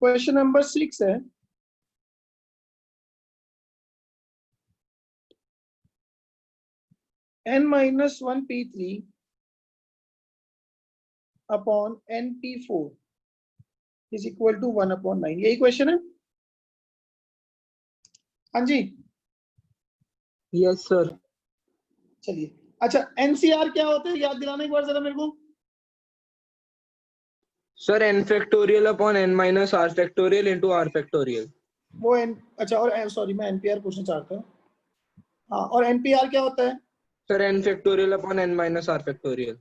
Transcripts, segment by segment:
Question number 6 है, n-1p3 upon np4 is equal to 1/9। यही question है। हाँ जी, यस सर। चलिए। अच्छा, एनसीआर क्या होता है, याद दिलाना एक बार जरा मेरे को। Sir n factorial upon n minus r factorial into r factorial. वो एन, अच्छा, और सॉरी मैं एनपीआर पूछना चाहता हूँ। हाँ, और एनपीआर क्या होता है? Sir n factorial upon n minus r factorial.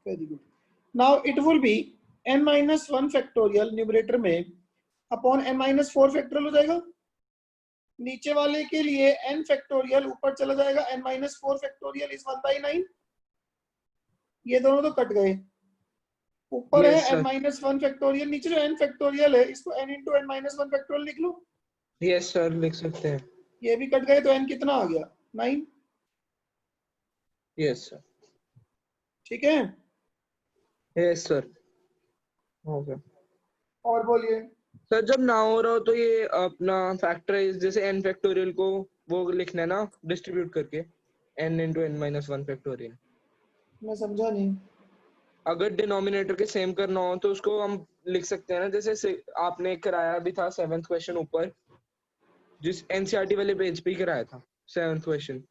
Very good. Now it will B n-1 factorial numerator में अपॉन n-4 फैक्टोरियल हो जाएगा। नीचे वाले के लिए n फैक्टोरियल ऊपर चला जाएगा, n-4 फैक्टोरियल इज 1/9। ये दोनों तो कट गए। ऊपर है यस सर। n-1 फैक्टोरियल, नीचे जो n फैक्टोरियल है इसको n इंटू n-1 फैक्टोरियल लिख लो। यस सर, लिख सकते हैं। ये भी कट गए तो n कितना आ गया? 9। Yes sir. ठीक है, यस सर, हो गया। और बोलिए। सर जब ना हो रहा हो तो ये अपना फैक्टराइज जैसे n फैक्टोरियल को वो लिखना है ना, डिस्ट्रीब्यूट करके n into n minus 1 factorial. मैं समझा नहीं। अगर डिनोमिनेटर के सेम करना हो तो उसको हम लिख सकते हैं ना, जैसे आपने कराया भी था 7th क्वेश्चन ऊपर, जिस एनसीईआरटी वाले पेज पे ही कराया था 7th क्वेश्चन।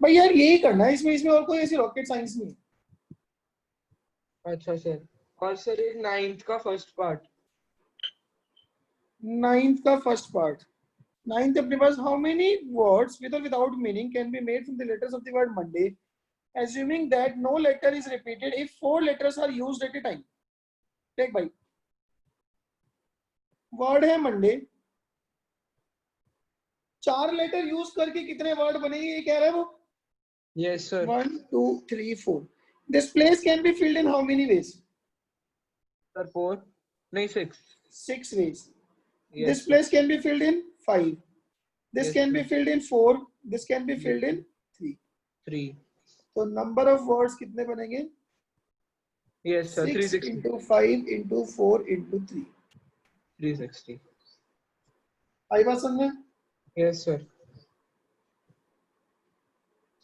भाई यार यही करना है, इसमें इसमें और कोई ऐसी रॉकेट साइंस नहीं है। अच्छा सर। और सर एक 9th का फर्स्ट पार्ट। 9th का फर्स्ट पार्ट। 9th अपने पास, हाउ मेनी वर्ड्स विद और without meaning can be made from the letters of the word Monday assuming that no letter is repeated if 4 letters are used at a time। देख भाई, word है Monday, 4 letter use करके कितने word बनेंगे ये कह रहा है वो। Yes sir. 1 2 3 4। This place can be filled in how many veg? Sir 4 नहीं 6। 6 ways। This yes sir. place can be filled in 5. This yes can be sir. filled in 4. This can be yes filled in sir. 3। 3। तो number of words कितने बनेंगे? Yes sir 6 360। into 5 into 4 into 3। 360। आई बात समझ में? Yes sir.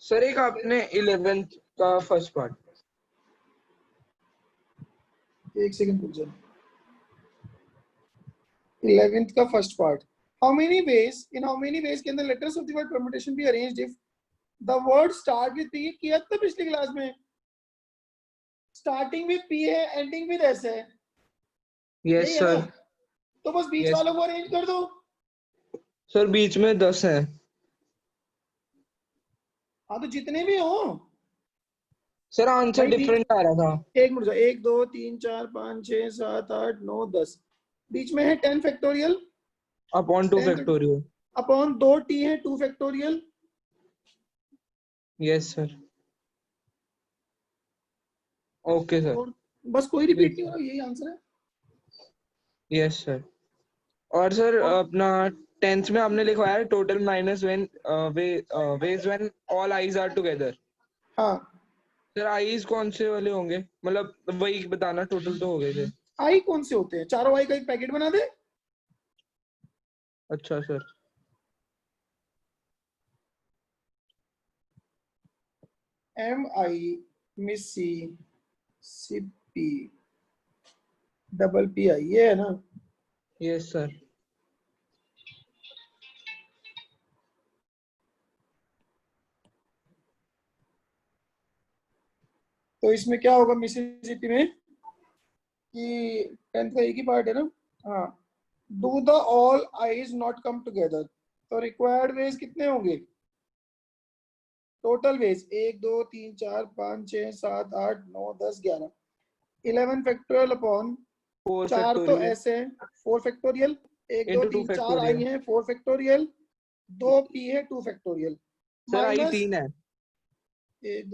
Sir एक आपने 11th का first part. एक सेकंड रुक जाओ। 11th का first part. How many ways? In how many ways can the letters of the word permutation be arranged if the word start with P? किया था पिछली क्लास में। स्टार्टिंग विद P है, ending with S है। Yes यही है ना? Sir. तो बस बीच यस वालों को अरेंज कर दो। सर, बीच में 10 है। हाँ तो जितने भी हो सर आंसर भाई, बीच, डिफरेंट आ रहा था। एक मिनट, 1 2 3 4 5 6 7 8 9 10। बीच में है 10 factorial upon 2 factorial. Upon 2 T है 2 factorial. Yes sir. Okay sir. और बस कोई रिपीट नहीं हो रहा, यही आंसर है। Yes sir. और सर और अपना 10th में आपने लिखवाया है total minus when ways when all I's are together. हाँ, सर आईज कौन से वाले होंगे, मतलब वही बताना, टोटल तो हो गए थे। आई कौन से होते हैं? चारों आई का एक पैकेट बना दे। अच्छा सर। MI मिसी CP PI, ये है ना? Yes sir. तो इसमें क्या होगा मिसिसिपी में कि 10th का एक ही पार्ट है ना? हाँ। Do the all eyes not come together, तो रिक्वायर्ड वेज कितने होंगे? Total veg 1 2 3 4 5 6 7 8 9 10 11। 11 फैक्टोरियल अपॉन 4 4 तो फैक्टोरियल ऐसे है 4 फैक्टोरियल, 1 2 इनटू 2 3 4 आई फैक्टोरियल। है 4 फैक्टोरियल, 2 पी है 2 फैक्टोरियल सर आई माइनस, 3 है।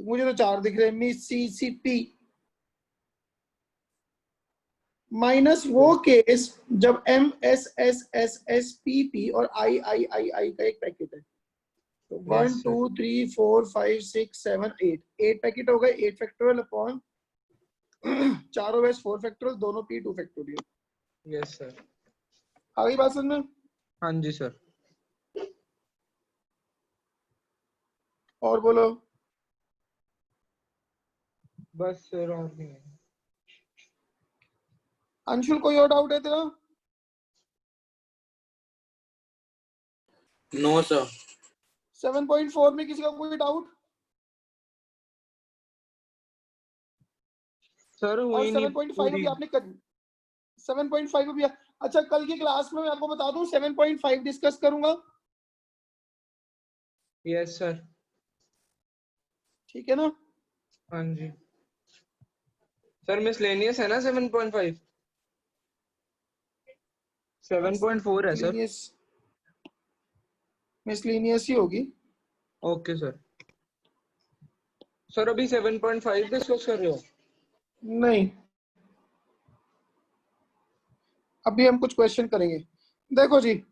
मुझे तो 4 दिख रहे हैं, मिसिसिपी माइनस वो केस जब MSSSSPP और I का एक पैकेट है। तो 1 Yes, 2 sir. 3 4 5 6 7 8 8 पैकेट हो गए 8 फैक्टोरियल अपॉन चारों वेज 4 फैक्टोरियल, दोनों पी 2 फैक्टोरियल। Yes, sir. आ गई बात समझ में? हाँ जी सर। और बोलो। बस सर और नहीं है। अंशुल कोई और डाउट है तेरा? No sir. 7.4 में किसी का कोई डाउट? सर और हुई नहीं 7.5 पूरी। भी आपने कर 7.5 भी। अच्छा, कल की क्लास में मैं आपको बता दूं 7.5 डिस्कस करूंगा। Yes sir. ठीक है ना? हाँ जी सर। मिसलेनियस है ना 7.5? 7.4 है सर। मिसलेनियस ही होगी। Okay sir. सर अभी 7.5 डिस्कस कर रहे हो? नहीं, अभी हम कुछ क्वेश्चन करेंगे। देखो जी,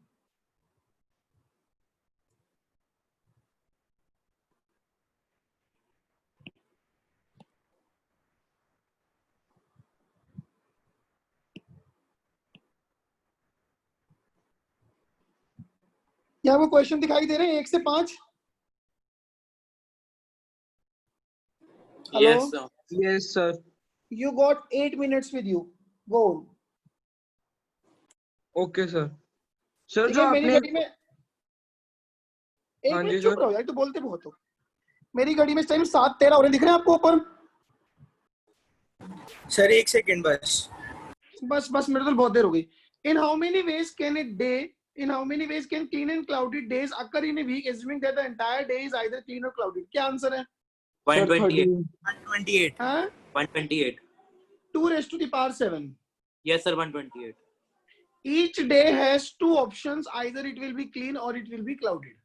यहाँ वो क्वेश्चन दिखाई दे रहे हैं 1 से 5। Hello, yes sir. Yes sir. you got 8 minutes with you, go on। Okay sir. Sir ठीक जो है, मेरी आपने। घड़ी में एक हाँ जी मिनट चुप सर। रहो यार, तो बोलते बहुत हो। मेरी घड़ी में इस टाइम 7:13 हो रहे दिख रहे हैं आपको ऊपर? सर 1 सेकंड बस। बस मेरे तो बहुत देर हो गई। In how many ways can a day, in how many ways can clean and cloudy days occur in a week, assuming that the entire day is either clean or cloudy? क्या answer है? Sir 128 13। 128 हाँ, 128 2 raised to the power 7। Yes sir 128 Each day has two options, either it will be clean or it will be clouded.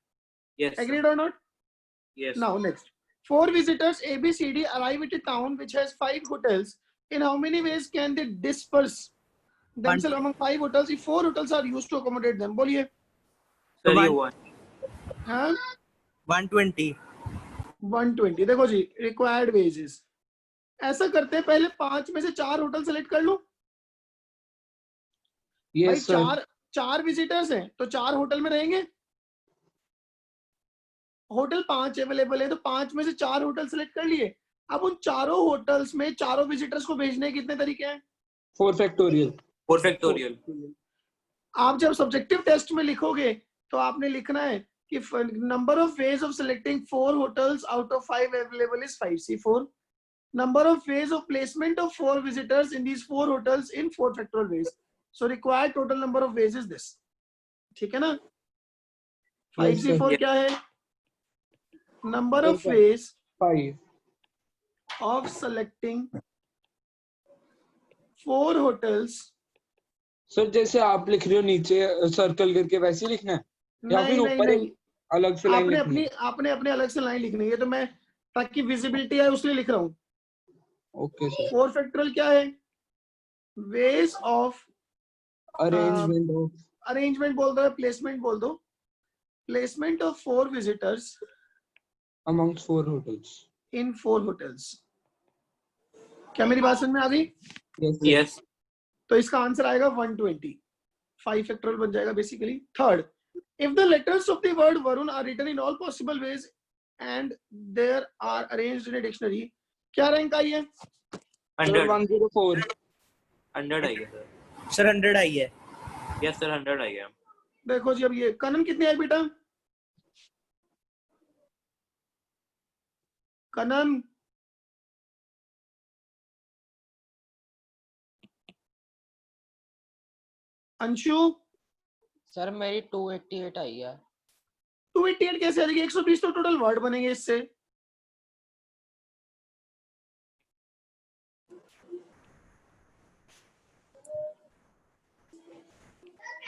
Yes Agreed or not? Yes Now next, 4 visitors A, B, C, D arrive at a town which has 5 hotels. In how many ways can they disperse themselves among 5 hotels if 4 hotels are used to accommodate them? बोलिए। Sir ये हाँ, 120 120। देखो जी, required wages ऐसा करते हैं, पहले 5 में से 4 होटल सेलेक्ट कर लो। भाई यस सर। 4 विजिटर्स हैं तो 4 होटल में रहेंगे। होटल 5 अवेलेबल है तो 5 में से 4 होटल सेलेक्ट कर लिए। अब उन चारों होटल्स में चारों विजिटर्स को भेजने के कितने तरीके हैं? 4 फैक्टोरियल। 4 फैक्टोरियल। आप जब सब्जेक्टिव टेस्ट में लिखोगे तो आपने लिखना है कि number of ways of selecting 4 hotels out of 5 available is 5, C4। Number of ways of placement of 4 visitors in these 4 hotels in 4 factorial ways. So required total number of ways is this. ठीक है ना? 5C4 क्या है? Number of ways 5 of selecting 4 hotels। Sir जैसे आप लिख रहे हो नीचे सर्कल करके वैसे ही लिखना है या फिर नहीं ऊपर नहीं, एक अलग से लाइन लिखनी है? आपने अपने अलग से लाइन लिखनी है, तो मैं ताकि विजिबिलिटी है उसलिए लिख रहा हूँ। Okay sir. 4 फैक्टोरियल क्या है? वेज ऑफ अरेंजमेंट बोल दो, प्लेसमेंट बोल दो। Placement of 4 visitors amongst 4 hotels। In 4 hotels. क्या मेरी बात समझ में आ गई? यस तो इसका आंसर आएगा 120। 5 फैक्टोरियल बन जाएगा basically. Third, if the letters of the word Varun are written in all possible ways and there are arranged in a dictionary, क्या रैंक आई है? 100 104। 100 आई है सर 100 आई है। यस सर 100 आई है। देखो जी, अब ये कनन कितनी आई बेटा? कनन अंशु सर मेरी 288 आई है। 288 कैसे आ जाएगी? 120 तो टोटल वर्ड बनेंगे इससे।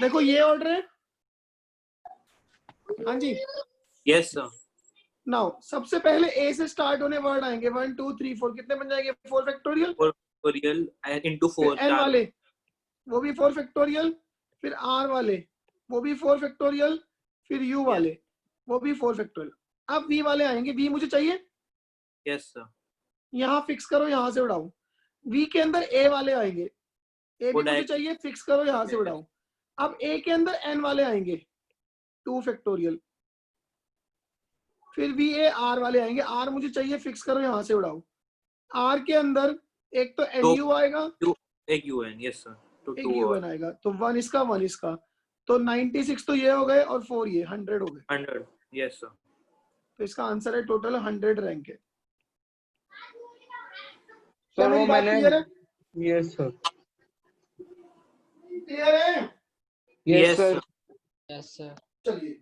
देखो ये ऑर्डर है। हाँ जी, यस सर। नाउ सबसे पहले ए से स्टार्ट होने वर्ड आएंगे 1 2 3 4, कितने बन जाएंगे? 4 फैक्टोरियल। फैक्टोरियल इनटू 4 एन वाले वो भी 4 फैक्टोरियल, फिर आर वाले वो भी 4 फैक्टोरियल, फिर यू वाले वो भी 4 फैक्टोरियल। अब v वाले आएंगे, v मुझे चाहिए, यस सर, यहाँ फिक्स करो, यहाँ से उड़ाओ। v के अंदर a वाले आएंगे, a वो भी मुझे direct- चाहिए, फिक्स करो, यहाँ से उड़ाओ। अब a के अंदर n वाले आएंगे 2 फैक्टोरियल, फिर v a r वाले आएंगे, r मुझे चाहिए, फिक्स करो, यहाँ से उड़ाओ। r के अंदर एक तो nu आएगा, एक UN, यस सर, तो एक 2 un आएगा, तो 1 इसका 1 इसका, तो 96 तो ये हो गए और 4 ये 100 हो गए। 100, यस सर। तो इसका आंसर है टोटल 100 रैंक है। क्या सर मेरी वो बात मैंने, क्लियर है? यस सर, क्लियर है? यस Yes, सर। sir. Yes sir. चलिए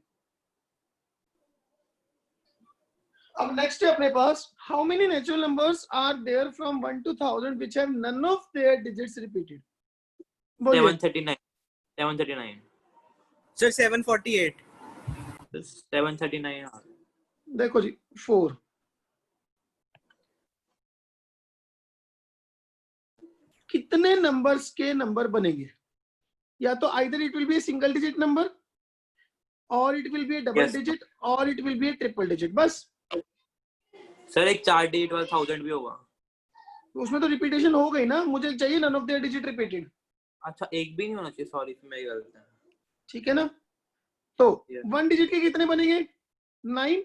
अब नेक्स्ट है अपने पास, how many natural numbers are there from 1 to 1000 which have none of their digits repeated? बोलिए। 739, 739, Sir, 748. 739 हाँ। देखो जी 4, कितने नंबर्स के नंबर बनेंगे? या तो either it will be a single digit number, और it will be a double Yes. Digit, और it will be a triple digit, बस। सर एक 4 डिजिट वाला 1000 भी होगा। तो उसमें तो रिपीटेशन हो गई ना, मुझे चाहिए none of their digit repeated. अच्छा एक भी नहीं होना चाहिए, सॉरी मेरी गलती है। ठीक है ना? तो Yes. 1 डिजिट के कितने बनेंगे? 9।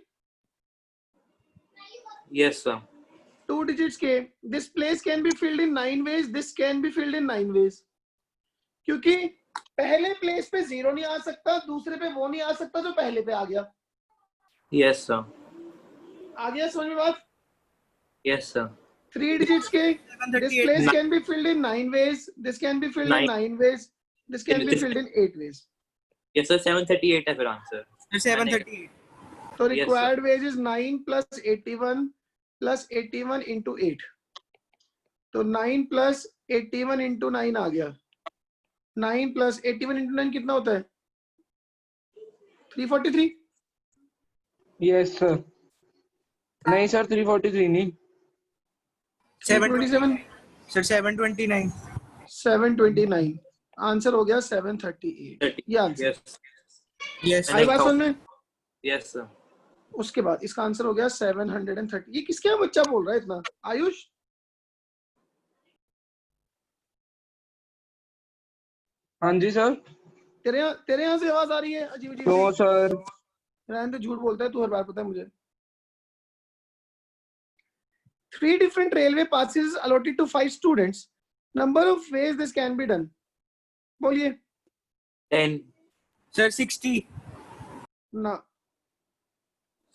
Yes sir. 2 digits के, this place can be filled in 9 ways, this can be filled in 9 ways, क्योंकि पहले प्लेस पे 0 नहीं आ सकता, दूसरे पे वो नहीं आ सकता जो पहले पे आ गया। यस सर, आ गया समझ में बात? Yes sir. 3 digits के, this 738. place can be filled in 9 ways, this can be filled in 9 ways, this can be filled in 8 ways. Yes sir 738 है फिर आंसर। Sir, 738. तो Yes, required ways is 9 plus 81 plus 81 into 8, तो 9 plus 81 into 9 आ गया। 9 plus 81 into 9 कितना होता है? 343। Yes sir. नहीं sir 343 नहीं, 727, Sir, 729. 729। आंसर हो गया 738। ये आंसर यस Yes. आई बात समझ में? Yes sir. उसके बाद इसका आंसर हो गया 730। ये किसके यहाँ बच्चा बोल रहा है इतना? आयुष? हाँ जी सर। तेरे यहाँ से आवाज आ रही है अजीब अजीब नो सी? सर। रहने दे, झूठ बोलता है तू, हर बार पता है मुझे। 3 different railway passes allotted to 5 students. Number of ways this can be done. बोलिए 10 Sir, 60. ना।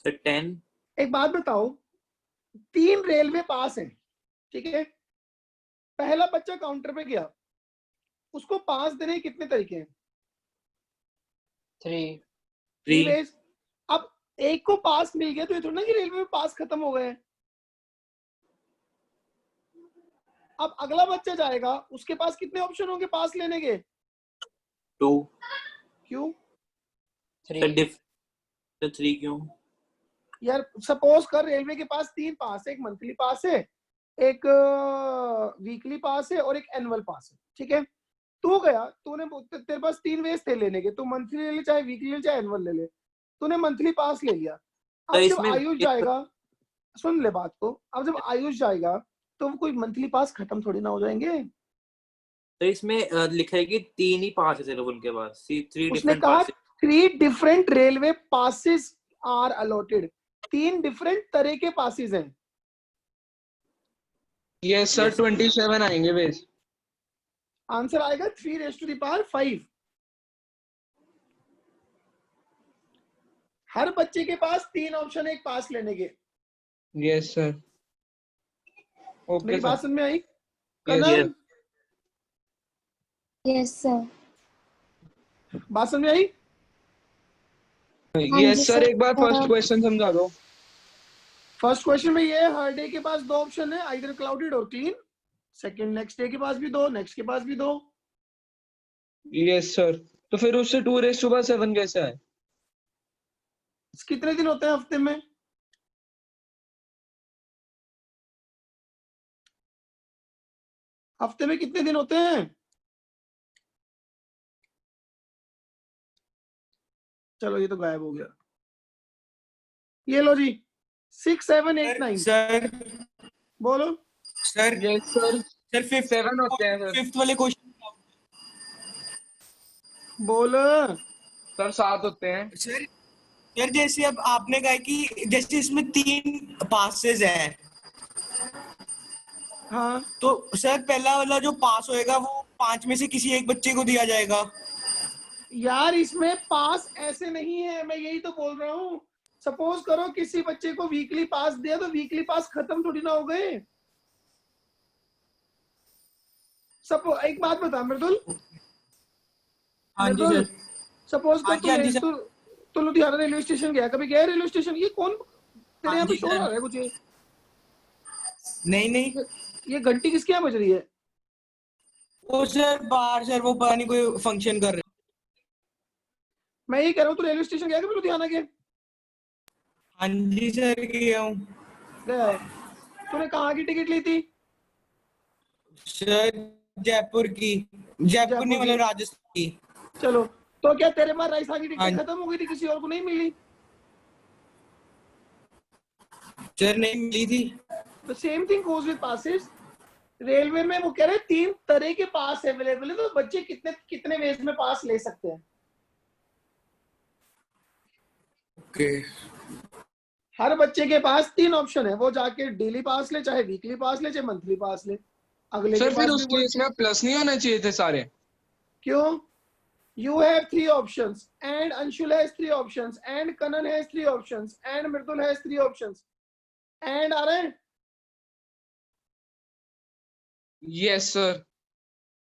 सर 10। एक बात बताओ, 3 रेलवे पास हैं, ठीक है? पहला बच्चा काउंटर पे गया, उसको पास देने के कितने तरीके हैं? 3। 3 ways। अब एक को पास मिल गया तो ये थोड़ा ना कि रेलवे में पास खत्म हो गए हैं। अब अगला बच्चा जाएगा, उसके पास कितने ऑप्शन होंगे पास लेने के? 2। क्यों 3। सर 3 क्यों? यार? सपोज कर रेलवे के पास 3 पास है, एक मंथली पास है, एक वीकली पास है और एक एनुअल पास है, ठीक है? तू गया, तूने, तेरे पास 3 वेज थे लेने के, तू मंथली ले ले, चाहे वीकली ले, चाहे एनुअल ले ले। तूने मंथली पास ले लिया। अब जब इसमें आयुष जाएगा, सुन ले बात को, अब जब आयुष जाएगा तो कोई मंथली पास खत्म थोड़ी ना हो जाएंगे। तो इसमें लिखा है कि 3 ही पास है सिर्फ उनके पास। 3 उसने डिफरेंट कहा पास। 3 different railway passes are allotted, 3 different तरह के पासिस हैं। यस सर 27 आएंगे बेस। आंसर आएगा 3 raised to the power 5। हर बच्चे के पास 3 ऑप्शन है एक पास लेने के। Yes sir. ओके मेरी बात सर। समझ में आई? Yes. Kanan, yes sir. बात समझ में आई? यस सर एक बार फर्स्ट क्वेश्चन समझा दो। फर्स्ट क्वेश्चन में ये है, हर डे के पास 2 ऑप्शन है, आइदर क्लाउडेड और क्लीन। सेकंड, नेक्स्ट डे के पास भी 2, नेक्स्ट के पास भी 2। Yes sir. तो फिर उससे 2 रेज़ टू पावर 7 कैसे आए? कितने दिन होते हैं हफ्ते में? हफ्ते में कितने दिन होते हैं? चलो ये तो गायब हो गया। ये लो जी 6 7 8 9 सर बोलो। Sir yes sir, sir fifth 7 होते हैं सर। फिफ्थ वाले क्वेश्चन बोलो सर 7 होते हैं। सर सर जैसे अब आपने कहा कि जैसे इसमें 3 पासेस हैं, हाँ तो सर पहला वाला जो पास होएगा वो 5 में से किसी एक बच्चे को दिया जाएगा। यार इसमें पास ऐसे नहीं है, मैं यही तो बोल रहा हूँ। सपोज करो किसी बच्चे को वीकली पास दिया तो वीकली पास खत्म थोड़ी ना हो गए। सपो एक बात बता मृदुल, हाँ जी मृदुल सर। सपोज हाँ कर जी, हाँ जी सर। तू लुधियाना रेलवे स्टेशन गया, कभी गया रेलवे स्टेशन? ये कौन तेरे हाँ यहाँ पे जी शोर आ सर। रहा है कुछ? नहीं नहीं, ये घंटी किसके यहाँ बज रही है? वो सर बाहर सर वो पता नहीं कोई फंक्शन कर रहे। मैं ये कह रहा हूँ तू रेलवे स्टेशन गया कभी लुधियाना के? हाँ जी सर गया हूँ। गया है। तूने कहाँ की टिकट ली थी? सर जयपुर की, जयपुर नहीं जयपुर मतलब की। राजस्थान की। चलो तो क्या तेरे पास राजस्थान की हाँ टिकट खत्म हो गई थी, किसी और को नहीं मिली? सर नहीं मिली थी। तो same thing goes with passes. Railway में वो कह रहे 3 तरह के पास अवेलेबल है, तो बच्चे कितने कितने वेज में पास ले सकते हैं? ओके हर बच्चे के पास 3 ऑप्शन है, वो जाके डेली पास ले, चाहे वीकली पास ले, चाहे मंथली पास ले। अगले के सर फिर पास उस भी वो केस में प्लस नहीं होने चाहिए थे सारे? क्यों? You have 3 options and Anshul has 3 options and Kanan has 3 options and Mridul has 3 options and आ रहे हैं? Yes sir.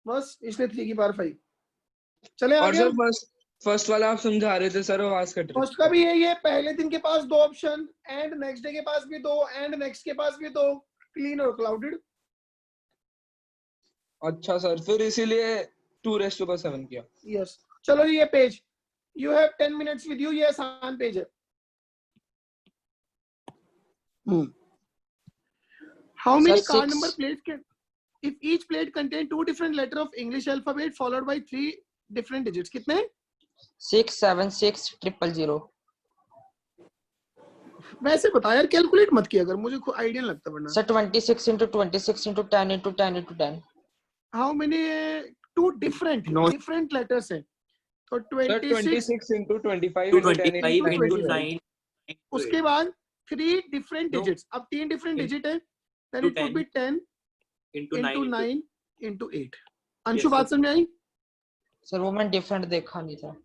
बस इसलिए 3 की पावर 5। चले और आगे। सर फर्स्ट वाला आप समझा रहे थे सर, आवाज कट रही फर्स्ट का भी यही है, पहले दिन के पास 2 ऑप्शन एंड नेक्स्ट डे के पास भी 2 एंड नेक्स्ट के पास भी 2, क्लीन और क्लाउडेड। अच्छा सर, फिर इसीलिए 2⁻7 किया। यस चलो जी, ये page you have 10 minutes with you, ये आसान पेज है। How many Sir, card 6. Number plates can if each plate contain 2 different letter of English alphabet followed by 3 different digits? कितने? 676 000. वैसे बता यार, कैलकुलेट मत किया अगर, मुझे कोई आइडिया नहीं लगता वरना। Sir, 26 into 26 into 10 into 10 into 10. How many 2 different No. different letters है, तो sir 26 26 into 25 to into 10 25 into into 25. 9 उसके बाद 3 different No. digits, अब 3 different In- digit है, then to it would 10 be 10 into into 9 9 into 8. Anshu Yes, बात समझ आई? Sir, वो मैं different देखा नहीं था.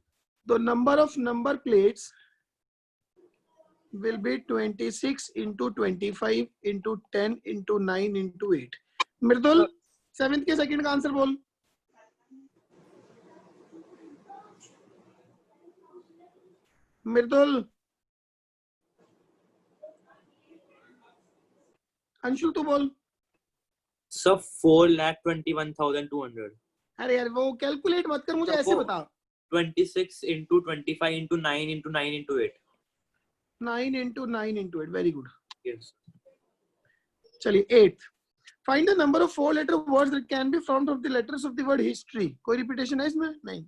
The number of number plates will be 26 into 25 into 10 into 9 into 8. Mridul 7th के सेकंड का आंसर बोल। मृदुल, अंशुल तू बोल। सब 4,21,200 अरे यार वो कैलकुलेट मत कर, मुझे ऐसे बता। 26 into 25 into 9 into 9 into 8 9 into 9 into 8, very good. yes चलिए 8th, find the number of 4 letter words that can be formed of the letters of the word history. कोई रिपीटेशन है इसमें? नहीं।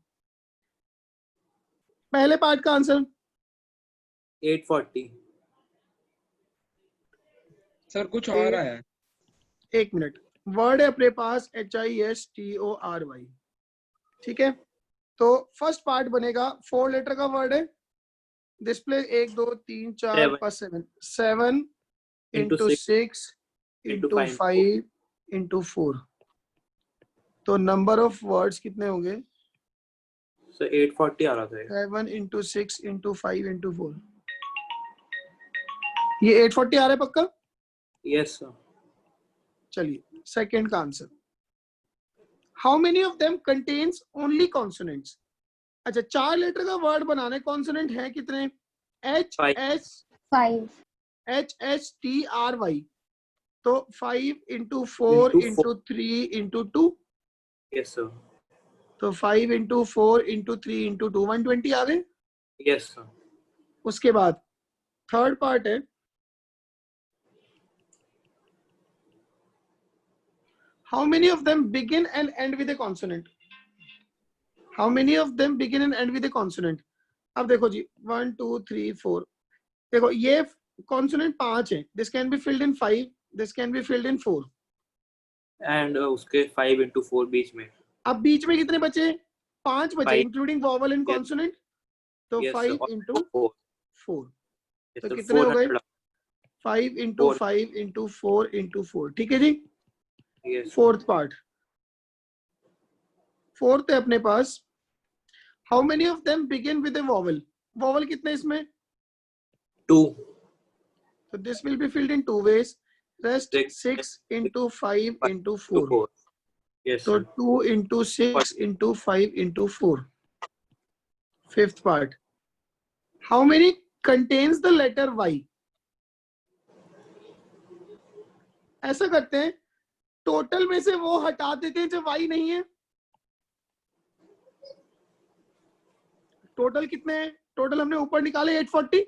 पहले पार्ट का आंसर 840 सर कुछ और आया है। 1 मिनट, वर्ड है अपने पास HISTORY, ठीक है? तो फर्स्ट पार्ट बनेगा 4 लेटर का वर्ड है, डिस्प्ले 1 2 3 4 5 7 into 6 into 5 into 4, तो नंबर ऑफ वर्ड्स कितने होंगे? so 840 आ रहा था 7 into 6 into 5 into 4, ये 840 आ रहा है पक्का? yes sir चलिए सेकंड का answer, how many of them contains only consonants. अच्छा 4 लेटर का वर्ड बनाने कॉन्सोनेंट है कितने? HHTRY, तो 5 into 4 into 3 into 2, yes sir तो 5 into 4 into 3 into 2, 120 आ गए। yes sir उसके बाद थर्ड पार्ट है, how many of them begin and end with a consonant? How many of them begin and end with a consonant? अब देखो जी 1 2 3 4, देखो ये consonant 5 है, this can be filled in 5, this can be filled in 4। And उसके 5 into 4 बीच में। अब बीच में कितने बचे? 5 बचे 5 including vowel and Yes. Consonant, तो yes 5 और इंटू 4 4, yes तो sir, कितने हो गए? 400 5 इंटू 4 5 इंटू 4 इंटू 4, ठीक है जी। yes फोर्थ पार्ट, फोर्थ है अपने पास, how many of them begin with a vowel? Vowel कितने इसमें? 2 तो this will be filled in 2 ways, rest 6 6 into 5 into to 4, 4 yes तो sir 2 into 6 into 5 into 4। Fifth part, how many contains the letter y? ऐसा करते हैं, total में से वो हटा देते हैं जो y नहीं है। टोटल कितने हैं? टोटल हमने ऊपर निकाले 840,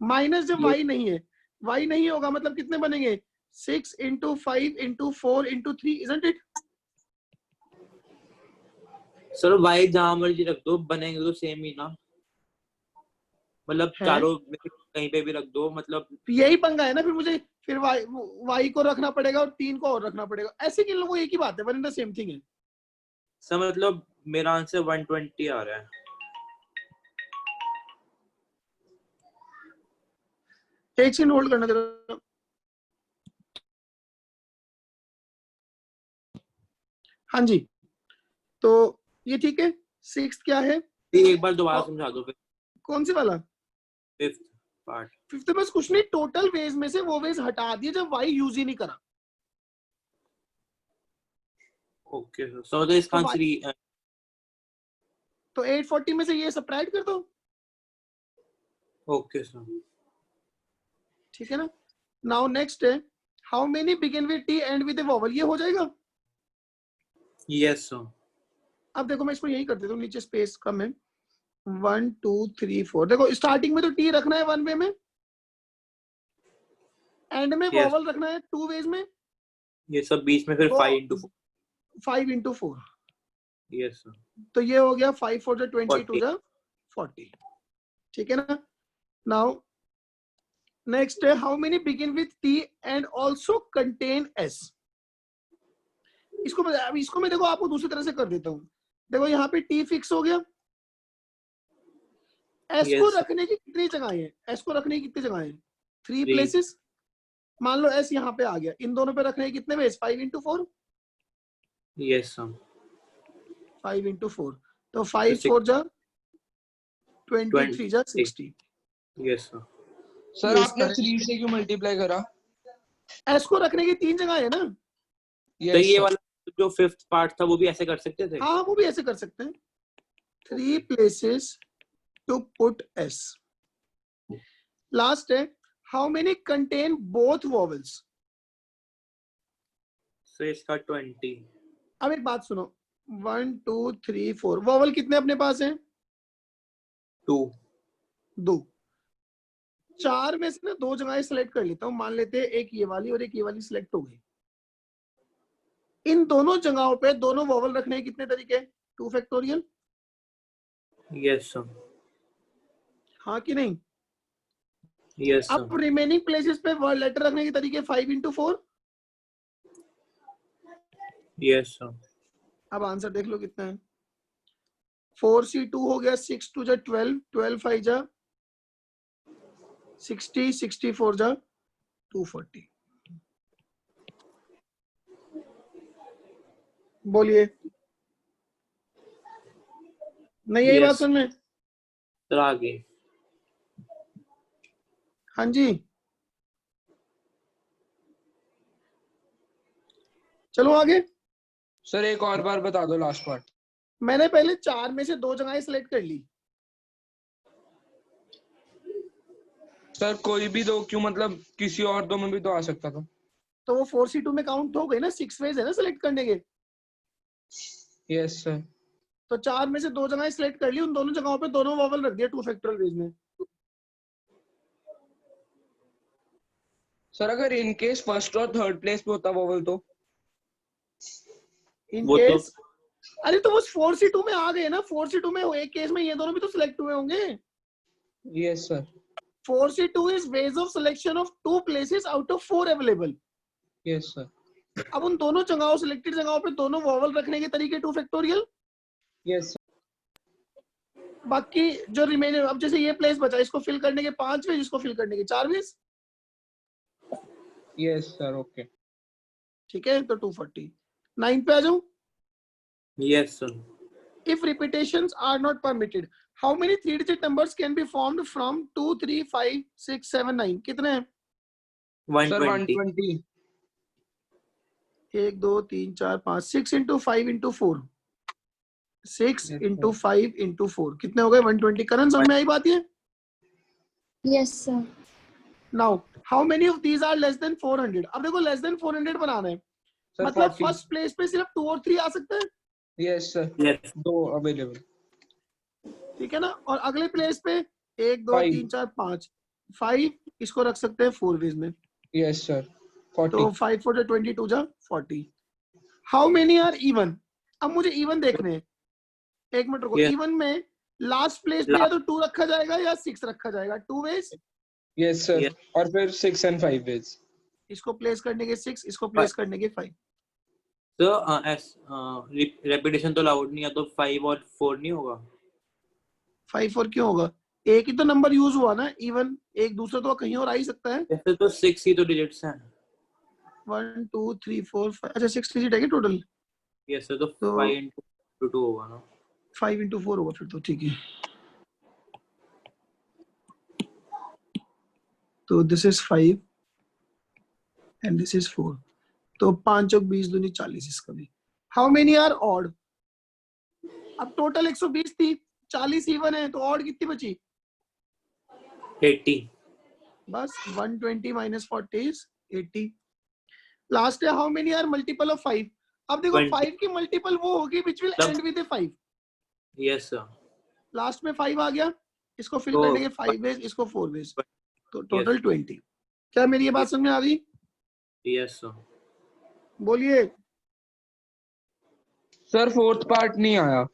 माइनस जब y नहीं है, y नहीं होगा मतलब कितने बनेंगे? 6 into 5 into 4 into 3, isn't it? Sir y जहां मर्जी रख दो बनेंगे तो सेम ही ना, मतलब है? चारों में से कहीं पे भी रख दो, मतलब यही पंगा है ना, फिर मुझे फिर y को रखना पड़ेगा और 3 को और रखना पड़ेगा। ऐसे कि लोगों एक ही बात है, one in the same thing है। सर मतलब मेरा आंसर 120 आ रहा है। एक सेकंड होल्ड करना जरा। हाँ जी, तो ये ठीक है। सिक्स्थ क्या है? एक बार दोबारा समझा दो फिर। कौन सी वाला? Fifth part. फिफ्थ में कुछ नहीं, टोटल वेज में से वो वेज हटा दिए जब y यूज ही नहीं करा। ओके सर, सो तो इसका आंसर तो 840 में से ये सब्ट्रैक्ट कर दो। ओके सर ठीक है ना। नाउ नेक्स्ट है, how many begin with T and with a vowel? ये हो जाएगा। Yes sir. अब देखो मैं इसको यही कर देता हूँ, नीचे स्पेस कम है। 1 2 3 4, देखो स्टार्टिंग में तो टी रखना है 1 वे में, एंड में Yes. वॉवल रखना है 2 वेज में। ये सब बीच में फिर तो 5 into 4 5 इंटू 4, यस सर। तो ये हो गया 5 4 जा 20 2 जा 40, ठीक है ना। नाउ नेक्स्ट है, how many begin with T and also contain S? इसको मैं देखो आपको दूसरी तरह से कर देता हूँ। देखो यहाँ पे टी फिक्स हो गया, एस Yes, को sir. रखने की कितनी जगह है? एस को रखने की कितनी जगह है? 3 Three. प्लेसेस। मान लो एस यहाँ पे आ गया, इन दोनों पे रखने के कितने ways? 5 into 4, yes sir. 5 into 4, तो 5 six- 4 जा 23 जा 60। Yes sir. सर ये आपने इसका है। 3 से क्यों मल्टीप्लाई करा? एस को रखने की 3 जगह है ना। तो ये वाला जो फिफ्थ पार्ट था वो भी ऐसे कर सकते थे। हाँ वो भी ऐसे कर सकते हैं, 3 places to put S. Last है, how many contain both vowels? So इसका 20। अब एक बात सुनो, 1 2 3 4, वॉवल कितने अपने पास हैं? 2 2। 4 में से ना 2 जगह सिलेक्ट कर लेता हूँ, मान लेते हैं एक ये वाली और एक ये वाली सिलेक्ट हो गई। इन दोनों जगहों पे दोनों वॉवल रखने के कितने तरीके? 2 फैक्टोरियल। Yes sir. हाँ कि नहीं? यस अब सर। रिमेनिंग प्लेसेस पे लेटर रखने के तरीके 5 इंटू 4। Yes sir. अब आंसर देख लो कितना है। 4C2 हो गया, 6 2 जा 12, 12 5 जा 60, 64 जा 240। बोलिए, नहीं यही Yes. बात समझ में? सर आगे। हाँ जी, चलो आगे। सर एक और बार बता दो लास्ट पार्ट। मैंने पहले 4 में से 2 जगह सिलेक्ट कर ली। सर कोई भी दो क्यों, मतलब किसी और दो में भी तो आ सकता था। तो वो 4C2 में काउंट हो गई ना, 6 वेज है ना सिलेक्ट करने के। Yes sir. तो 4 में से 2 जगह सिलेक्ट कर ली, उन दोनों जगहों पे दोनों वॉवल रख दिया 2 फैक्टोरियल वेज में। सर अगर इन केस फर्स्ट और थर्ड प्लेस पे होता वोवल तो? इन वो केस अरे तो वो 4C2 में आ गए ना, 4C2 में एक केस में ये दोनों भी तो सिलेक्ट हुए होंगे। Yes sir. 4C2 is ways of selection of 2 places out of 4 available. Yes sir. अब उन दोनों जगहों सिलेक्टेड जगहों पे दोनों वॉवल रखने के तरीके 2 फैक्टोरियल. यस बाकी जो रिमेनिंग, अब जैसे ये प्लेस बचा, इसको फिल करने के 5 वेज, इसको फिल करने के 4 वेज. Yes sir. ओके. ठीक है, तो 240. 9 पे आ जाऊं. Yes, sir. If repetitions are not permitted, how many 3-digit numbers can be formed from 2, 3, 5, 6, 7, 9? कितने हैं? Sir 120. 120. 1, 2, 3, 4, 5. 6 into 5 into 4. 6 Yes, into 5 into 4. कितने हो गए? 120. करण समझ में आई बात ये? Yes, sir. Now, how many of these are less than 400? अब देखो less than 400 बनाना है. सर मतलब 40. फर्स्ट प्लेस पे सिर्फ 2 और 3 आ सकते हैं. Yes sir. Yes. 2 अवेलेबल. ठीक है ना. और अगले प्लेस पे 1, 2, 5. 3, 4, 5. 5 इसको रख सकते हैं 4 वेज में. Yes sir. तो 40. 5 4 22 जा 40. How many are even? अब मुझे इवन देखने हैं. एक मिनट रुको. Yes. इवन में लास्ट प्लेस पे या तो 2 रखा जाएगा या 6 रखा जाएगा. 2 वेज. Yes sir. Yes. और फिर 6 and 5 वेज. इसको प्लेस करने के 6, इसको प्लेस करने के 5. So, as repetition तो अलाउड नहीं है, तो 5 और 4 नहीं होगा. 5 और क्यों होगा? एक ही तो नंबर यूज हुआ ना इवन. एक दूसरा तो कहीं और आ ही सकता है. ऐसे तो 6 ही तो डिजिट्स हैं. 1 2 3 4 5. अच्छा 6 डिजिट है क्या टोटल? Yes, sir. तो तो 5 into 2 होगा ना. 5 into 4 होगा फिर तो. ठीक है. तो this is 5 and this is 4. तो 5 और 20 दूनी 40 इसका भी. How many are odd? अब टोटल 120 थी, 40 इवन है, तो ऑड कितनी बची? 80. बस 120 minus 40 is 80. लास्ट है how many are multiple of 5? अब देखो 20. 5 की मल्टीपल वो होगी which will end with a 5. Yes, sir. Last में 5 आ गया, इसको फिल तो करने के 5 वेज, इसको 4 वेज, तो टोटल 20. क्या मेरी ये बात समझ में आ रही? Yes, sir. बोलिए. सर फोर्थ पार्ट नहीं आया.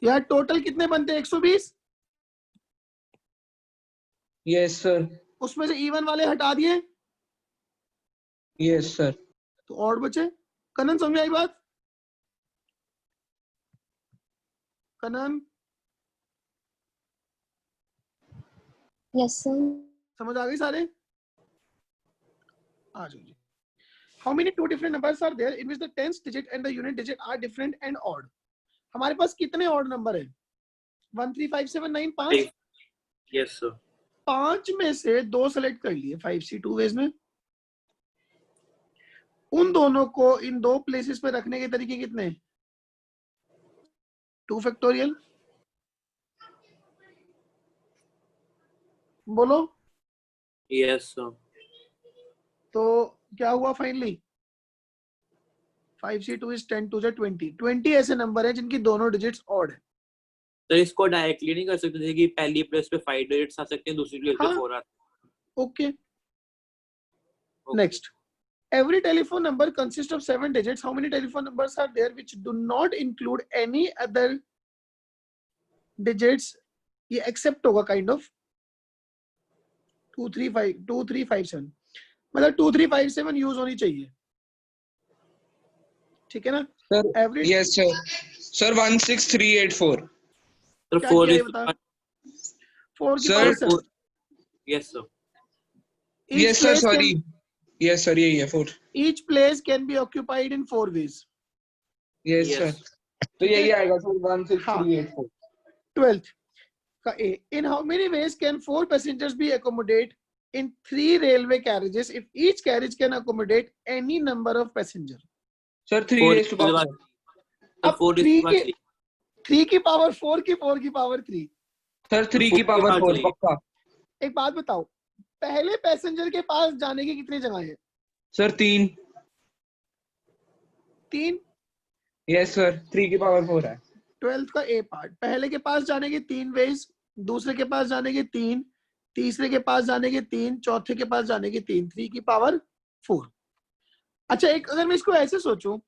यार टोटल कितने बनते हैं? 120. Yes sir. उसमें से इवन वाले हटा दिए यस सर. तो ऑड बचे. कनन समझ में आई बात? Kanan Yes, sir. समझ आ गई सारे? आ जाओ जी. How many two different numbers are there in which the tens digit and the unit digit are different and odd? हमारे पास कितने ऑड नंबर है? 1 3 5 7 9 5. Yes, sir. 5 में से 2 सेलेक्ट कर लिए 5C2 वेज में. उन दोनों को इन 2 प्लेसेस पे रखने के तरीके कितने? 2 फैक्टोरियल. बोलो. Yes, sir. तो क्या हुआ finally? 5C2 is 10 to the 20. 20 ऐसे नंबर है जिनकी दोनों डिजिट्स ऑड है. तो इसको डायरेक्टली नहीं कर सकते जैसे कि पहली प्लेस पे 5 डिजिट्स आ सकते हैं, दूसरी प्लेस पे हाँ. 4 आते ओके. हैं. Next. Every telephone number consists of 7 digits. How many telephone numbers are there which do not include any other digits? ये except होगा kind of 2 3 5 7. मतलब 2 3 5 7 यूज होनी चाहिए. ठीक है ना? Sir Every yes sir. Sir 16384. तो क्या 4 किया ये is बता. 4 की Sir, power 7. Yes, sir. Yes sir. Sorry. Yes sir. यही है 4. Each place can be occupied in 4 ways. Yes Yes. Sir. तो यही आएगा सर 16384. 12th का A. In how many ways can 4 passengers be accommodated in 3 railway carriages if each carriage can accommodate any number of passengers? Sir 3 4 raised to power. तो अब 4 3 is की 3 की power 4 की 4 की पावर 3. सर 3 की power 4 पक्का. एक बात बताओ, पहले पैसेंजर के पास जाने की कितनी जगह है? सर 3. 3. Yes sir. 3 की पावर 4 है. 12th का A पार्ट. पहले के पास जाने के 3 वेज, दूसरे के पास जाने के 3, तीसरे के पास जाने के 3, चौथे के पास जाने के 3. 3 की पावर 4. अच्छा, एक अगर मैं इसको ऐसे सोचूं,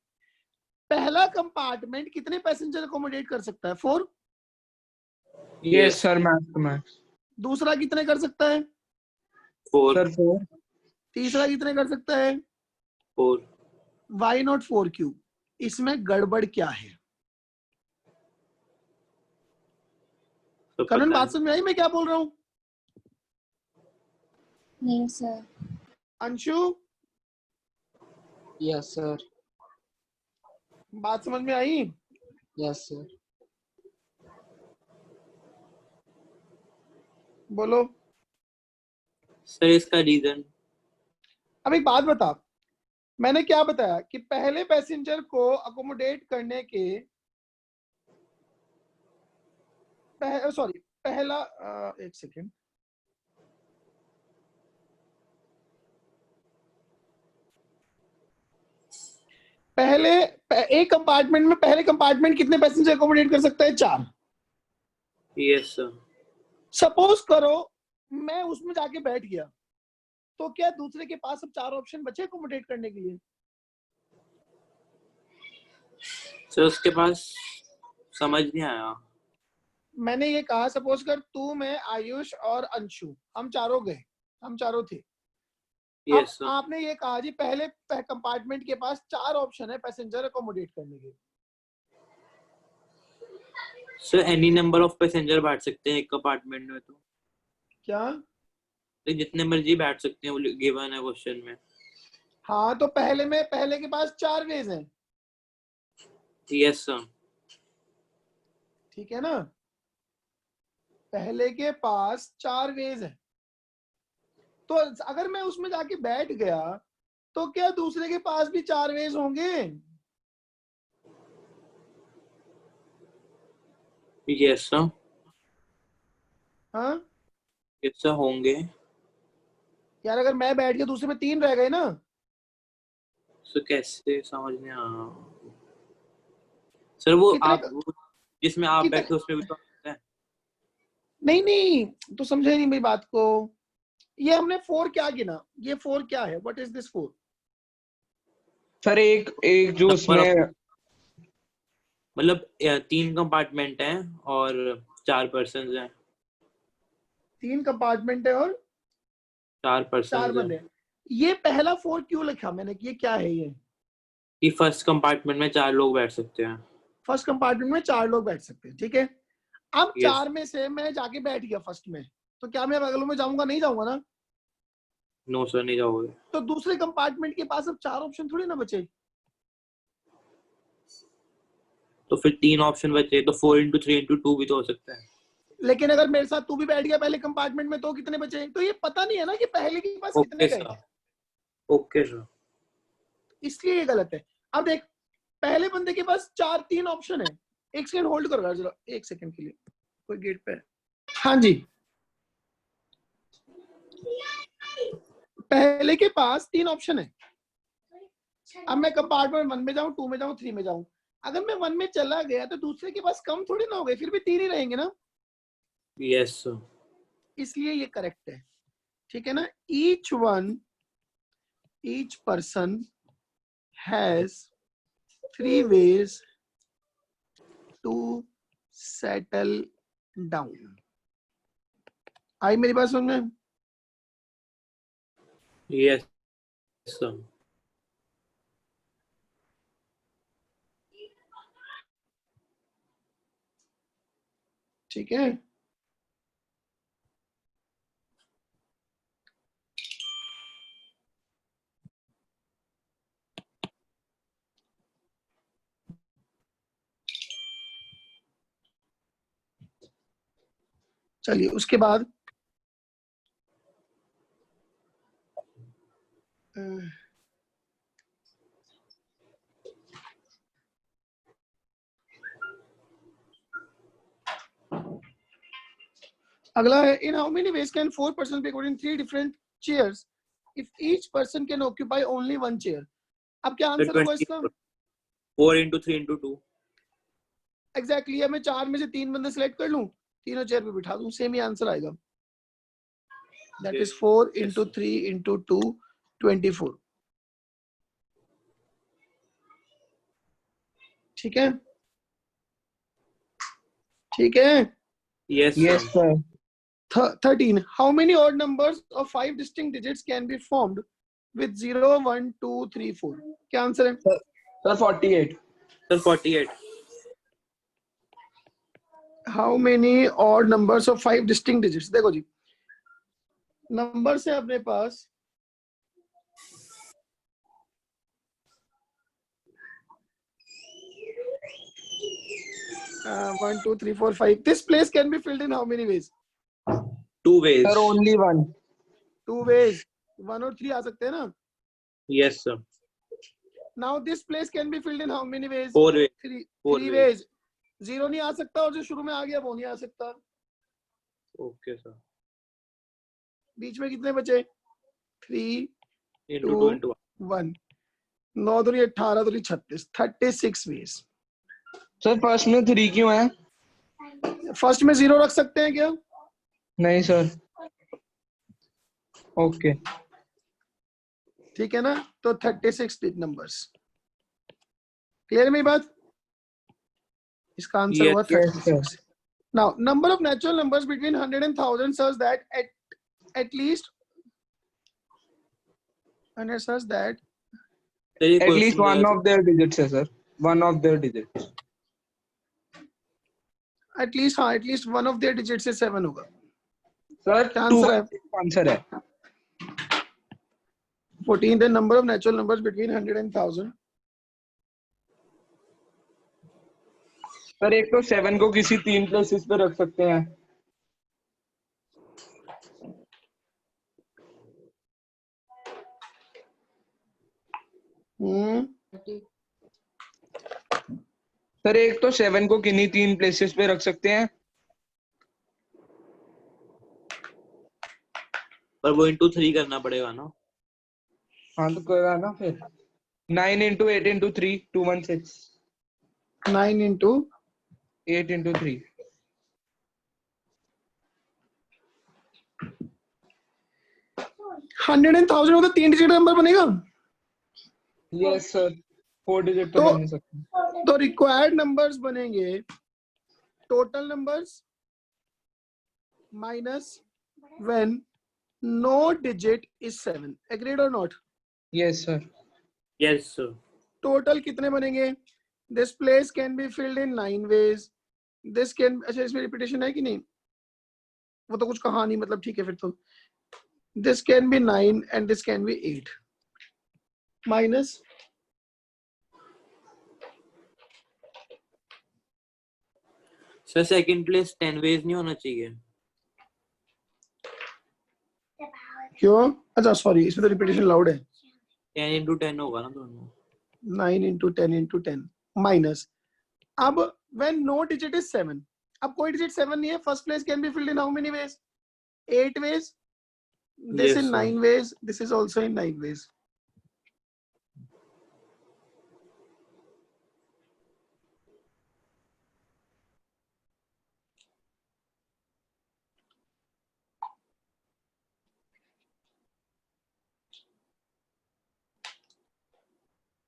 पहला कंपार्टमेंट कितने पैसेंजर अकोमोडेट कर सकता है? 4. Yes sir. मैक्स. दूसरा कितने कर सकता है? 4 सर 4। तीसरा कितने कर सकता है? 4 वाई नॉट 4 क्यूब? इसमें गड़बड़ क्या है? तो करण, पता बात है। समझ में आई मैं क्या बोल रहा हूँ? नहीं सर। Anshu, yes sir. बात समझ में आई? Yes sir. बोलो। सर इसका रीजन अब एक बात बता, मैंने क्या बताया कि पहले पैसेंजर को अकोमोडेट करने के सॉरी पहला एक सेकेंड, पहले एक कंपार्टमेंट में पहले कंपार्टमेंट कितने पैसेंजर अकोमोडेट कर सकता है? 4। Yes sir. सपोज करो मैं उसमें जाके बैठ गया, तो क्या दूसरे के पास अब 4 ऑप्शन बचे अकोमोडेट करने के लिए? सर उसके पास समझ नहीं आया। मैंने ये कहा सपोज कर तू, मैं, आयुष और अंशु, हम चारों गए, हम चारों थे। अब यस सर। आपने ये कहा जी पहले कंपार्टमेंट के पास 4 ऑप्शन है पैसेंजर अकोमोडेट करने के। Sir any number of passenger बैठ सकते हैं एक कंपार्टमेंट में, तो क्या? तो जितने मर्जी बैठ सकते हैं, वो गिवन है क्वेश्चन में। हाँ, तो पहले के पास 4 वेज हैं, यस सर। ठीक है ना? पहले के पास 4 वेज है, तो अगर मैं उसमें जाके बैठ गया तो क्या दूसरे के पास भी 4 वेज होंगे? Yes sir. हाँ यस सर होंगे। यार, अगर मैं बैठ गया दूसरे में 3 रह गए ना। सर कैसे समझ नहीं आया सर। वो कितने आप जिसमें आप कितने बैठे उसमें भी तो है। नहीं, तो समझे नहीं मेरी बात को। ये हमने 4 क्या गिना? ये 4 क्या है? What is this 4? सर एक एक जो उसमें मतलब 3 कंपार्टमेंट हैं और 4 पर्सन हैं। 3 कंपार्टमेंट है और 4 4 पर्सन बंदे हैं। हैं। ये पहला 4 क्यों लिखा मैंने कि ये क्या है? ये कि फर्स्ट कंपार्टमेंट में 4 लोग बैठ सकते हैं। फर्स्ट कंपार्टमेंट में 4 लोग बैठ सकते हैं, ठीक है। अब यस 4 में से मैं जाके बैठ गया फर्स्ट में, तो क्या मैं बगलों में जाऊंगा? नहीं जाऊंगा ना। नो सर नहीं जाओगे। तो दूसरे कंपार्टमेंट के पास अब 4 ऑप्शन थोड़ी ना बचे। तो फिर 3 ऑप्शन बचे, तो 4x3x2 भी तो हो सकता है। लेकिन अगर मेरे साथ तू भी बैठ गया पहले कंपार्टमेंट में, तो कितने बचे? तो ये पता नहीं है ना कि पहले के पास कितने ओके गए, सर। Okay sir. इसलिए ये गलत है। अब देख, पहले बंदे के पास 3 ऑप्शन है। एक सेकंड होल्ड करो यार जरा, एक सेकंड के लिए, कोई गेट पे है। हाँ जी, पहले के पास 3 ऑप्शन है। अब मैं कंपार्टमेंट 1 में जाऊं, 2 में जाऊं, 3 में जाऊं। अगर मैं 1 में चला गया तो दूसरे के पास कम थोड़ी ना हो गए, फिर भी 3 ही रहेंगे ना। Yes sir. इसलिए ये करेक्ट है, ठीक है ना। Each person has 3 ways to settle down. आई मेरी बात समझ में? Yes sir. ठीक है। चलिए उसके बाद अगला है, in how many ways can 4 person be according 3 different chairs if each person can occupy only 1 chair? अब क्या आंसर होगा इसका? 4x3x2। एग्जैक्टली मैं 4 में से 3 बंदे सिलेक्ट कर लूं, तीनों चेयर पे बिठा दूं, सेम ही आंसर आएगा। That is 4 into 3 into 2 24। ठीक है, ठीक है। Yes yes sir. Sir. 13. How many odd numbers of 5 distinct digits can be formed with 0, 1, 2, 3, 4? क्या आंसर है? Sir 48. Sir 48. How many odd numbers of 5 distinct digits? देखो जी, number से अपने पास one, two, three, four, five. This place can be filled in how many ways? 2 ways. Sir only one. 2 ways. 1 और 3 आ सकते हैं ना? Yes sir. Now this place can be filled in how many ways? 4 ways. 3 ways. 0 नहीं आ सकता और जो शुरू में आ गया वो नहीं आ सकता. Okay sir. बीच में कितने बचे? 3 Into 2 into 1. 9 दूनी 18 दूनी 36. 36 ways. सर फर्स्ट में 3 क्यों है? फर्स्ट में 0 रख सकते हैं क्या? नहीं सर. ओके. ठीक है ना? तो 36 नंबर्स. क्लियर मेरी बात? इसका आंसर Yes, हुआ yes, 36. Now, number of natural numbers between 100 and 1000 such that at least At least one of their digits है sir. One of their digits. at least one of their digits से 7 होगा. Sir क्या answer है? Answer है. 14. The number of natural numbers between 100 and 1000. Sir एक तो 7 को किसी 3 प्लेसेस पे रख सकते हैं. सर एक तो 7 को किन्हीं 3 प्लेसेस पे रख सकते हैं. पर वो into 3 करना पड़ेगा ना. हाँ तो करा ना फिर. 9 into 8 into 3 216. 9 into 8 into 3. 100 and 1000 होगा 3 डिजिट नंबर बनेगा. Yes sir. 4 डिजिट तो तो- बन नहीं सकते. तो रिक्वायर्ड नंबर्स बनेंगे total numbers minus when no digit is 7. Agreed और not? Yes sir. Yes sir. Total कितने बनेंगे? This place can be filled in 9 ways. This can, अच्छा इसमें रिपीटेशन है कि नहीं? वो तो कुछ कहा नहीं, मतलब ठीक है फिर तो. This can be 9 and this can be 8 minus sir second place 10 ways नहीं होना चाहिए. क्यों? अच्छा सॉरी, इसमें तो रिपीटेशन लाउड है. 10 into 10 होगा ना दोनों. 9 into 10 into 10 माइनस. अब when no digit is 7, अब कोई digit 7 नहीं है. First place can be filled in how many veg? 8 ways. This Yes, in sir. 9 ways. This is also in 9 ways.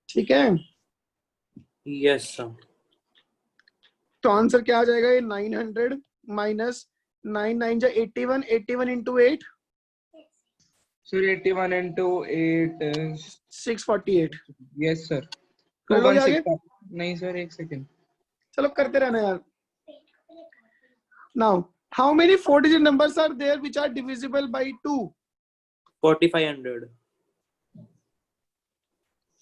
ठीक है. Yes sir. तो आंसर क्या आ जाएगा? ये 900 माइनस 9 9 जा 81. 81 into 8 sir 81 into 8 is 648. yes sir. कर लो आगे. 216. नहीं सर एक सेकंड. चलो करते रहना यार. Now, how many 4-digit numbers are there which are divisible by 2? 4500.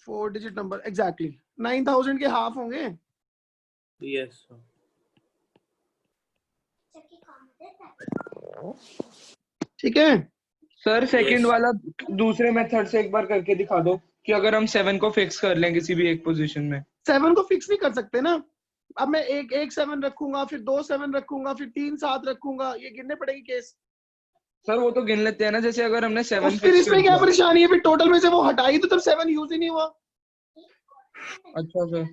4-digit number exactly. 9000 के हाफ होंगे. Yes sir. ठीक है. Sir second Yes. वाला दूसरे मेथड से एक बार करके दिखा दो कि अगर हम 7 को फिक्स कर लें किसी भी एक पोजीशन में. 7 को फिक्स नहीं कर सकते ना. अब मैं एक 7 रखूंगा, फिर 2 7 रखूंगा, फिर 3 7 रखूंगा. ये गिनने पड़ेगी केस. सर वो तो गिन लेते हैं ना. जैसे अगर हमने 7 फिर फिक्स इसमें कर क्या दिया. परेशानी है? फिर टोटल में से वो हटाई तो तब 7 यूज ही नहीं हुआ. अच्छा सर.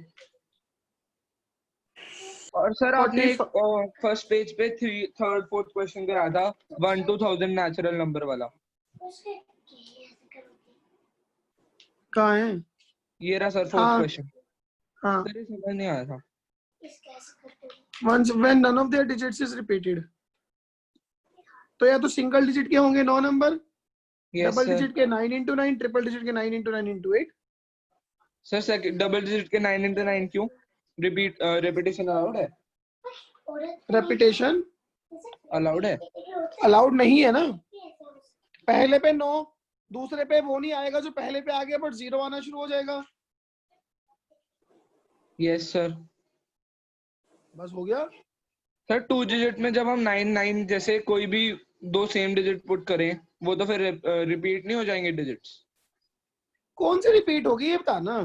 और सर आपने एक फर्स्ट पेज पे 3rd 4th क्वेश्चन कराया था 1 to 1000 नेचुरल नंबर वाला. कहाँ है? ये रहा सर 4th हाँ. क्वेश्चन. हाँ. सर ये समझ नहीं आया था. Once when none of their digits is repeated. तो या तो सिंगल डिजिट के होंगे 9 number, yes double sir. Digit के 9 into 9, ट्रिपल डिजिट के 9 into 9 into 8। Sir second double digit के 9 into 9 क्यों? रिपीटेशन अलाउड है? रेपिटेशन अलाउड है? अलाउड नहीं है ना। पहले पे 9, दूसरे पे वो नहीं आएगा जो पहले पे आ गया, बट 0 आना शुरू हो जाएगा। Yes sir. बस हो गया। सर 2 डिजिट में जब हम 9 9 जैसे कोई भी दो सेम डिजिट पुट करें, वो तो फिर रिपीट नहीं हो जाएंगे डिजिट्स? कौन सी रिपीट होगी ये बताना।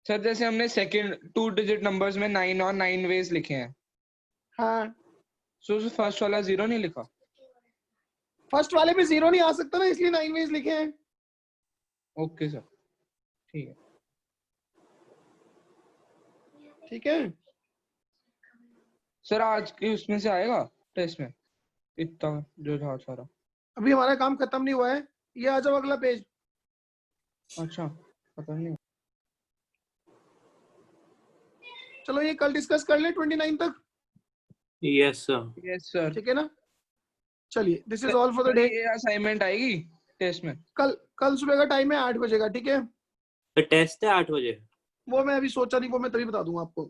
सर जैसे हमने सेकंड 2 डिजिट नंबर्स में 9 और 9 वेज लिखे हैं, हाँ, सो फर्स्ट वाला 0 नहीं लिखा? फर्स्ट वाले पे 0 नहीं आ सकता ना, इसलिए 9 वेज लिखे हैं। ओके सर, ठीक है। ठीक है, सर आज की उसमें से आएगा टेस्ट में इतना जो था सारा? अभी हमारा काम खत्म नहीं हुआ है। ये आ जाओ अगला पेज। अच्छा, पता नहीं। चलो ये कल डिस्कस कर ले 29 तक। Yes sir. Yes sir. ठीक है ना, चलिए this is all for the day. ये असाइनमेंट आएगी टेस्ट में? कल सुबह का टाइम है 8 बजे का, ठीक है। तो टेस्ट है 8 बजे। वो मैं अभी सोचा नहीं, वो मैं तभी बता दूंगा आपको।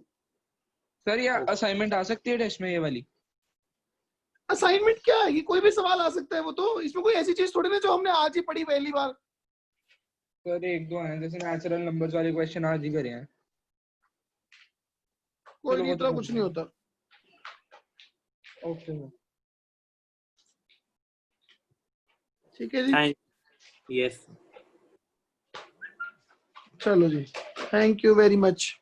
सर ये असाइनमेंट आ सकती है टेस्ट में ये वाली? असाइनमेंट क्या है, ये कोई भी सवाल आ सकता है। वो तो इसमें कोई ऐसी चीज थोड़ी ना जो हमने आज ही पढ़ी पहली बार। सर एक दो हैं, जैसे नेचुरल नंबर्स वाले क्वेश्चन आज ही करे हैं। कोई चलो नहीं, वो तो इतना कुछ नहीं होता। Okay sir. ठीक है जी, यस। चलो जी, थैंक यू वेरी मच।